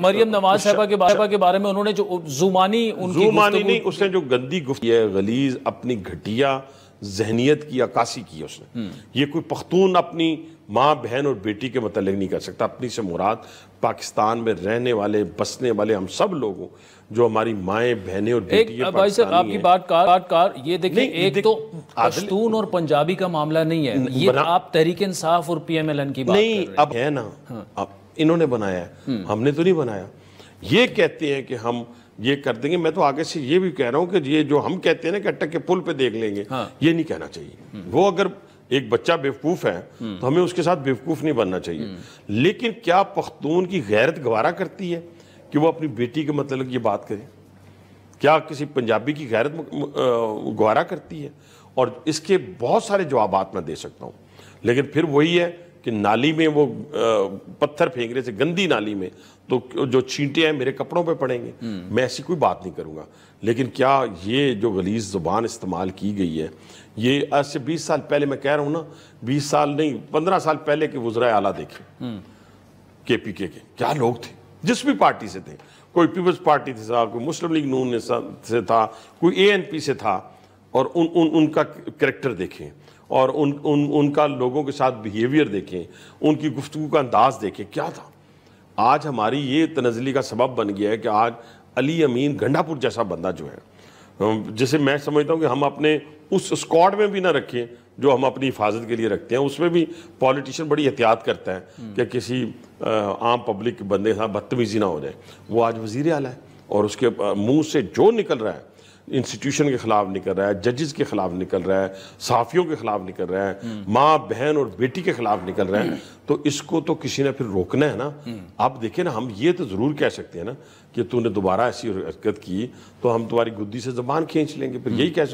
مریم نواز صاحبہ کے بارے میں انہوں نے جو زمانی نہیں، اس نے جو گندی گفتگو ہے، غلیظ اپنی گھٹیا ذہنیت کی عکاسی کی اس نے. یہ کوئی پختون اپنی ماں بہن اور بیٹی کے متعلق نہیں کر سکتا. اپنی سے مراد پاکستان میں رہنے والے بسنے والے ہم سب لوگوں جو ہماری مائیں بہنیں اور بیٹی بھائی صاحب آپ کی بات کار یہ دیکھیں، ایک تو پشتون اور پنجابی کا معاملہ نہیں ہے، یہ آپ تحریک انصاف اور پی ایم ایل این کی بات کر رہے ہیں. نہیں، اب ہے نا، اب انہوں نے بنایا ہے، ہم نے تو نہیں بنایا. یہ کہتے ہیں کہ ہم یہ کر دیں گے. میں تو آگے سے یہ بھی کہہ رہا ہوں کہ یہ جو ہم کہتے ہیں نا کہ اٹک کے پل پہ دیکھ لیں گے، یہ نہیں کہنا چاہیے. وہ اگر ایک بچہ بیوقوف ہے تو ہمیں اس کے ساتھ بیوقوف نہیں بننا چاہیے. لیکن کیا پختون کی غیرت گوارا کرتی ہے کہ وہ اپنی بیٹی کے متعلق یہ بات کرے؟ کیا کسی پنجابی کی غیرت گوارا کرتی ہے؟ اور اس کے بہت سارے جوابات میں دے سکتا ہوں، لیکن پھر وہی ہے کہ نالی میں وہ پتھر پھینکنے سے، گندی نالی میں تو جو چھینٹے ہیں میرے کپڑوں پہ پڑیں گے. میں ایسی کوئی بات نہیں کروں گا. لیکن کیا یہ جو غلیظ زبان استعمال کی گئی ہے، یہ آج سے 20 سال پہلے، میں کہہ رہا ہوں نا، 20 سال نہیں 15 سال پہلے کے وزرائے اعلیٰ دیکھیں کے پی کے کیا لوگ تھے، جس بھی پارٹی سے تھے. کوئی پیپلز پارٹی سے تھا، کوئی مسلم لیگ نون سے تھا، کوئی اے این پی سے تھا. اور ان کا کریکٹر دیکھیں، اور ان کا لوگوں کے ساتھ بیہیویئر دیکھیں، ان کی گفتگو کا انداز دیکھیں، کیا تھا. آج ہماری یہ تنزلی کا سبب بن گیا ہے کہ آج علی امین گنڈا پور جیسا بندہ جو ہے، جسے میں سمجھتا ہوں کہ ہم اپنے اس اسکواڈ میں بھی نہ رکھیں جو ہم اپنی حفاظت کے لیے رکھتے ہیں. اس میں بھی پولیٹیشین بڑی احتیاط کرتا ہے کہ کسی عام پبلک بندے کے ساتھ بدتمیزی نہ ہو جائے. وہ آج وزیر اعلیٰ ہے اور اس کے منہ سے جو نکل رہا ہے، انسٹیٹیوشن کے خلاف نکل رہا ہے، ججز کے خلاف نکل رہا ہے، صحافیوں کے خلاف نکل رہا ہے، ماں بہن اور بیٹی کے خلاف نکل رہا ہے. تو اس کو تو کسی نے پھر روکنا ہے نا. آپ دیکھیں نا، ہم یہ تو ضرور کہہ سکتے ہیں نا کہ تو نے دوبارہ ایسی حرکت کی تو ہم تمہاری گدی سے زبان کھینچ لیں گے، پھر یہی کہہ سکتے ہیں.